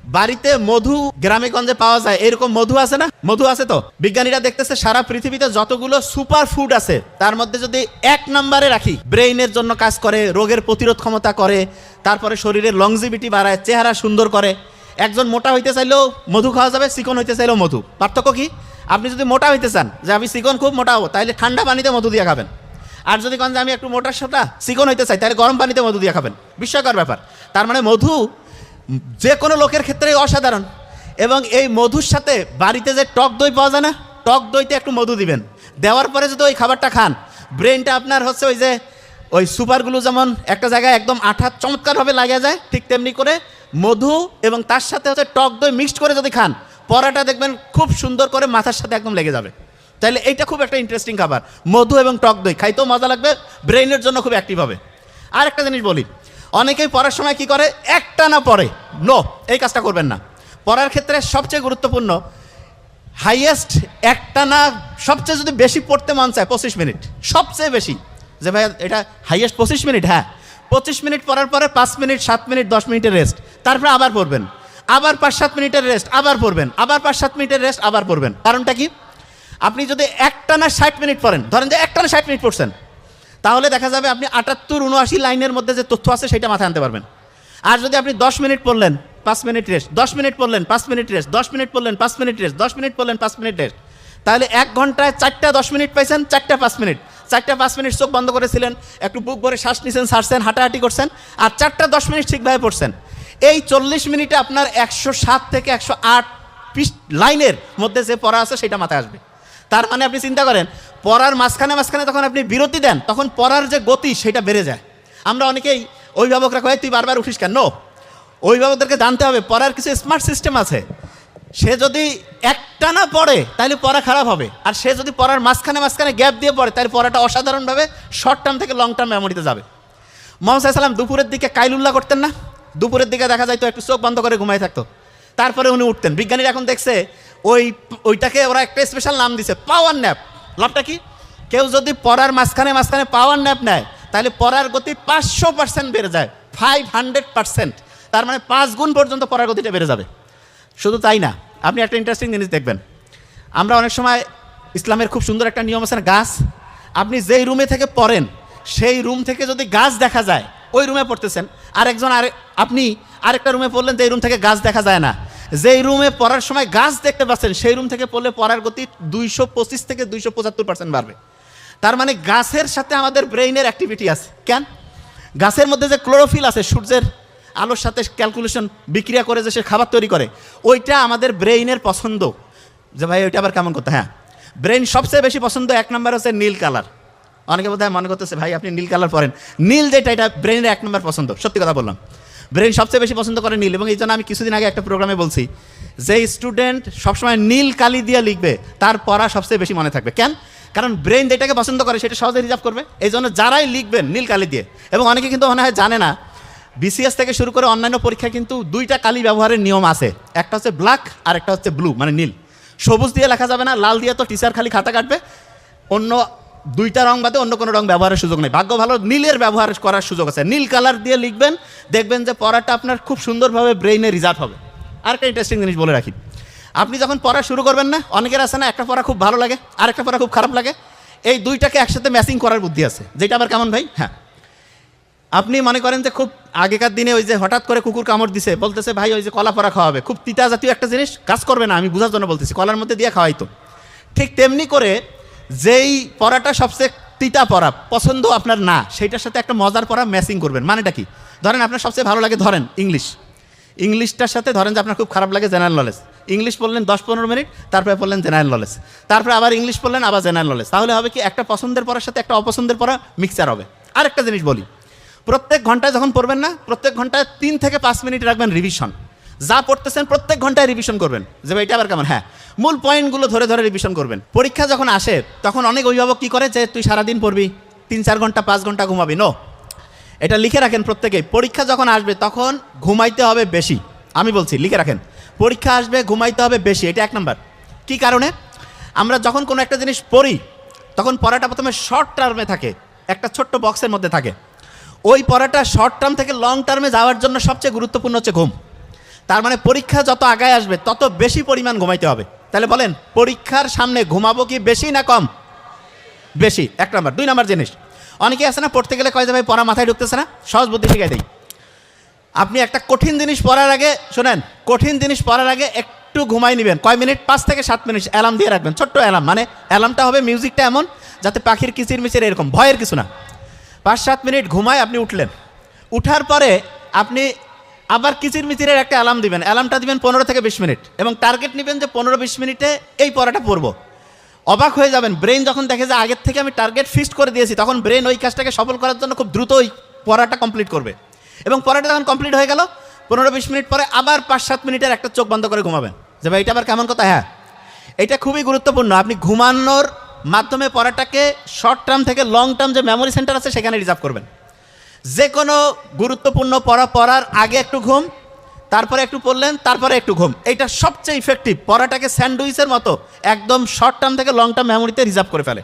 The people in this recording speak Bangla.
বাড়িতে মধু গ্রামে গঞ্জে পাওয়া যায়, এরকম মধু আছে না? মধু আছে তো। বিজ্ঞানীরা দেখতেছে সারা পৃথিবীতে যতগুলো সুপার ফুড আছে তার মধ্যে যদি 1 নম্বরে রাখি, ব্রেইনের জন্য কাজ করে, রোগের প্রতিরোধ ক্ষমতা করে, তারপরে শরীরের লংজিভিটি বাড়ায়, চেহারা সুন্দর করে। একজন মোটা হইতে চাইলেও মধু খাওয়া যাবে, চিকন হইতে চাইলেও মধু। পার্থক্য কি? আপনি যদি মোটা হইতে চান যে আমি চিকন খুব মোটা হবো, তাহলে ঠান্ডা পানিতে মধু দিয়ে খাবেন। আর যদি কোন যে আমি একটু মোটার সাথে চিকন হইতে চাই, তাহলে গরম পানিতে মধু দিয়ে খাবেন। বিস্ময়কর ব্যাপার। তার মানে মধু যে কোনো লোকের ক্ষেত্রে অসাধারণ। এবং এই মধুর সাথে বাড়িতে যে টক দই পাওয়া যায় না, টক দইতে একটু মধু দিবেন, দেওয়ার পরে যদি ওই খাবারটা খান, ব্রেনটা আপনার হচ্ছে ওই যে ওই সুপারগুলো যেমন একটা জায়গায় একদম আঠা চমৎকারভাবে লাগা যায়, ঠিক তেমনি করে মধু এবং তার সাথে হচ্ছে টক দই মিক্সড করে যদি খান, পরাটা দেখবেন খুব সুন্দর করে মাথার সাথে একদম লেগে যাবে। তাহলে এইটা খুব একটা ইন্টারেস্টিং খাবার, মধু এবং টক দই। খাইতেও মজা লাগবে, ব্রেইনের জন্য খুব অ্যাক্টিভ হবে। আর একটা জিনিস বলি, অনেকেই পড়ার সময় কি করে, একটানা পড়ে। নো, এই কাজটা করবেন না। পড়ার ক্ষেত্রে সবচেয়ে গুরুত্বপূর্ণ হাইয়েস্ট একটানা সবচেয়ে যদি বেশি পড়তে মন চায় 25 মিনিট, সবচেয়ে বেশি। যে ভাই এটা হাইয়েস্ট 25 মিনিট, হ্যাঁ 25 মিনিট পড়ার পরে 5 মিনিট 7 মিনিট 10 মিনিটের রেস্ট, তারপরে আবার পড়বেন, আবার 5-7 মিনিটের রেস্ট, আবার পড়বেন, আবার 5-7 মিনিটের রেস্ট, আবার পড়বেন। কারণটা কি? আপনি যদি একটানা 60 মিনিট পড়েন, ধরেন যে একটানা 60 মিনিট পড়ছেন, তাহলে দেখা যাবে আপনি 78-79 লাইনের মধ্যে যে তথ্য আছে সেটা মাথায় আনতে পারবেন। আর যদি আপনি 10 মিনিট পড়লেন 5 মিনিট রেস্ট, 10 মিনিট পড়লেন 5 মিনিট রেস্ট, 10 মিনিট পড়লেন 5 মিনিট রেস্ট, 10 মিনিট পড়লেন 5 মিনিট রেস্ট, তাহলে 1 ঘন্টায় 4টা 10 মিনিট পাইছেন, 4টা 5 মিনিট। 4টা 5 মিনিট চোখ বন্ধ করেছিলেন, একটু বুক ভরে শ্বাস নিছেন, ছাড়ছেন, হাঁটাহাঁটি করছেন, আর 4টা 10 মিনিট ঠিকভাবে পড়ছেন। এই 40 মিনিটে আপনার 107 থেকে 108 লাইনের মধ্যে যে পড়া আছে সেটা মাথায় আসবে। তার মানে আপনি চিন্তা করেন, পড়ার মাঝখানে যখন আপনি বিরতি দেন, তখন পড়ার যে গতি সেটা বেড়ে যায়। আমরা অনেকেই অভিভাবকরা কয় তুই বারবার উঠিস কেন? অভিভাবকদেরকে জানতে হবে পড়ার কিছু স্মার্ট সিস্টেম আছে। সে যদি একটানা পড়ে তাহলে পড়া খারাপ হবে, আর সে যদি পড়ার মাঝখানে গ্যাপ দিয়ে পড়ে তাহলে পড়াটা অসাধারণভাবে শর্ট টার্ম থেকে লং টার্ম মেমোরিতে যাবে। মোহাম্মদ সাল্লাম দুপুরের দিকে কাইলুল্লাহ করতেন না? দুপুরের দিকে দেখা যায় তো একটু চোখ বন্ধ করে ঘুমাই থাকতো, তারপরে উনি উঠতেন। বিজ্ঞানীরা এখন দেখছে ওইটাকে ওরা একটা স্পেশাল নাম দিছে, পাওয়ার ন্যাপ। লাভটা কি? কেউ যদি পড়ার মাঝখানে পাওয়ার ন্যাপ নেয়, তাহলে পড়ার গতি 500% বেড়ে যায়, 500%। তার মানে 5 গুণ পর্যন্ত পড়ার গতিটা বেড়ে যাবে। শুধু তাই না, আপনি একটা ইন্টারেস্টিং জিনিস দেখবেন। আমরা অনেক সময় ইসলামের খুব সুন্দর একটা নিয়ম আছে না, গাছ। আপনি যেই রুমে থেকে পড়েন সেই রুম থেকে যদি গাছ দেখা যায়, ওই রুমে পড়তেছেন, আপনি আরেকটা রুমে পড়লেন, যেই রুম থেকে গাছ দেখা যায় না, যেই রুমে পড়ার সময় গাছ দেখতে পাচ্ছেন সেই রুম থেকে পড়লে পড়ার গতি 225 থেকে 275% বাড়বে। তার মানে গাছের সাথে আমাদের ব্রেইনের অ্যাক্টিভিটি আছে। কেন? গাছের মধ্যে যে ক্লোরোফিল আছে, সূর্যের আলোর সাথে ক্যালকুলেশন বিক্রিয়া করে যে সে খাবার তৈরি করে, ওইটা আমাদের ব্রেইনের পছন্দ। যে ভাই ওইটা আবার কেমন করতে, হ্যাঁ ব্রেইন সবচেয়ে বেশি পছন্দ 1 নম্বর হচ্ছে নীল কালার। অনেকে বোধহয় মনে করতেছে ভাই আপনি নীল কালার পরেন, নীল যেটা এটা ব্রেইনের 1 নম্বর পছন্দ। সত্যি কথা বললাম, ব্রেইন সবচেয়ে বেশি পছন্দ করে নীল। এবং এই জন্য আমি কিছুদিন আগে একটা প্রোগ্রামে বলছি যে স্টুডেন্ট সবসময় নীল কালি দিয়ে লিখবে তার পড়া সবচেয়ে বেশি মনে থাকবে। কেন? কারণ ব্রেইন যেটাকে পছন্দ করে সেটা সহজে রিজার্ভ করবে। এই জন্য যারাই লিখবেন নীল কালি দিয়ে, এবং অনেকে কিন্তু মনে হয় জানে না, বিসিএস থেকে শুরু করে অন্যান্য পরীক্ষায় কিন্তু 2টা কালি ব্যবহারের নিয়ম আছে। একটা হচ্ছে ব্ল্যাক আর একটা হচ্ছে ব্লু, মানে নীল। সবুজ দিয়ে লেখা যাবে না, লাল দিয়ে তো টিচার খালি খাতা কাটবে। অন্য 2টা রং বাদে অন্য কোনো রং ব্যবহারের সুযোগ নেই। ভাগ্য ভালো নীলের ব্যবহার করার সুযোগ আছে। নীল কালার দিয়ে লিখবেন, দেখবেন যে পড়াটা আপনার খুব সুন্দরভাবে ব্রেইনে রিজার্ভ হবে। আর একটা ইন্টারেস্টিং জিনিস বলে রাখি, আপনি যখন পড়া শুরু করবেন না, অনেকের আছে না একটা পড়া খুব ভালো লাগে আর একটা পড়া খুব খারাপ লাগে, এই 2টাকে একসাথে ম্যাচিং করার বুদ্ধি আছে। যেটা আবার কেমন ভাই? হ্যাঁ, আপনি মনে করেন যে খুব আগেকার দিনে ওই যে হঠাৎ করে কুকুর কামড় দিছে, বলতেছে ভাই ওই যে কলা পড়া খাওয়াবে, খুব তিতা জাতীয় একটা জিনিস, কাজ করবে না, আমি বোঝার জন্য বলতেছি, কলার মধ্যে দিয়ে খাওয়াইতো। ঠিক তেমনি করে যেই পড়াটা সবচেয়ে তিতা পড়া পছন্দ আপনার না, সেইটার সাথে একটা মজার পড়া ম্যাচিং করবেন। মানেটা কি? ধরেন আপনার সবচেয়ে ভালো লাগে ধরেন ইংলিশটার সাথে ধরেন যে আপনার খুব খারাপ লাগে জেনারেল নলেজ। ইংলিশ পড়লেন 10-15 মিনিট, তারপরে পড়লেন জেনারেল নলেজ, তারপরে আবার ইংলিশ পড়লেন, আবার জেনারেল নলেজ। তাহলে হবে কি, একটা পছন্দের পড়ার সাথে একটা অপছন্দের পড়া মিক্সচার হবে। আরেকটা জিনিস বলি, প্রত্যেক ঘন্টায় যখন পড়বেন না, প্রত্যেক ঘন্টায় 3 থেকে 5 মিনিট রাখবেন রিভিশন। যা পড়তেছেন প্রত্যেক ঘন্টায় রিভিশন করবেন। যে এটা আবার কেমন? হ্যাঁ, মূল পয়েন্টগুলো ধরে ধরে রিভিশন করবেন। পরীক্ষা যখন আসে তখন অনেক অভিভাবক কী করে, যে তুই সারাদিন পড়বি, 3-4 ঘন্টা 5 ঘন্টা ঘুমাবি। নো, এটা লিখে রাখেন প্রত্যেকেই। পরীক্ষা যখন আসবে তখন ঘুমাইতে হবে বেশি। আমি বলছি লিখে রাখেন, পরীক্ষা আসবে ঘুমাইতে হবে বেশি। এটা 1 নম্বর। কী কারণে? আমরা যখন কোনো একটা জিনিস পড়ি তখন পড়াটা প্রথমে শর্ট টার্মে থাকে, একটা ছোট্ট বক্সের মধ্যে থাকে। ওই পড়াটা শর্ট টার্ম থেকে লং টার্মে যাওয়ার জন্য সবচেয়ে গুরুত্বপূর্ণ হচ্ছে ঘুম। তার মানে পরীক্ষা যত আগায় আসবে তত বেশি পরিমাণ ঘুমাইতে হবে। তাহলে বলেন পরীক্ষার সামনে ঘুমাবো কি বেশি না কম? বেশি, 1 নাম্বার। 2 নাম্বার জিনিস, অনেকে আছে না পড়তে গেলে কয় যে ভাই পড়া মাথায় ঢুকতেছে না, সহজ বুদ্ধি শিখাই দেই। আপনি একটা কঠিন জিনিস পড়ার আগে শোনেন, কঠিন জিনিস পড়ার আগে একটু ঘুমাই নেবেন। কয় মিনিট? 5 থেকে 7 মিনিট অ্যালার্ম দিয়ে রাখবেন, ছোট্ট অ্যালার্ম, মানে অ্যালার্মটা হবে মিউজিকটা এমন যাতে পাখির কিচির মিচির এরকম, ভয়ের কিছু না। 5-7 মিনিট ঘুমায় আপনি উঠলেন, উঠার পরে আপনি আবার কিচির মিচিরের একটা অ্যালার্ম দিবেন, অ্যালার্মটা দিবেন 15 থেকে 20 মিনিট এবং টার্গেট নেবেন যে 15-20 মিনিটে এই পড়াটা পড়বো। অবাক হয়ে যাবেন, ব্রেন যখন দেখে যে আগের থেকে আমি টার্গেট ফিক্সড করে দিয়েছি, তখন ব্রেন ওই কাজটাকে সফল করার জন্য খুব দ্রুত ওই পড়াটা কমপ্লিট করবে। এবং পড়াটা যখন কমপ্লিট হয়ে গেল 15-20 মিনিট পরে আবার 5-7 মিনিটের একটা চোখ বন্ধ করে ঘুমাবেন। যে ভাই এটা আবার কেমন কথা? হ্যাঁ, এটা খুবই গুরুত্বপূর্ণ। আপনি ঘুমানোর মাধ্যমে পড়াটাকে শর্ট টার্ম থেকে লং টার্ম যে মেমোরি সেন্টার আছে সেখানে রিজার্ভ করবেন। যে কোনো গুরুত্বপূর্ণ পড়া পড়ার আগে একটু ঘুম, তারপরে একটু পড়লেন, তারপরে একটু ঘুম, এইটা সবচেয়ে ইফেক্টিভ। পড়াটাকে স্যান্ডউইচের মতো একদম শর্ট টার্ম থেকে লং টার্ম মেমোরিতে রিজার্ভ করে ফেলে।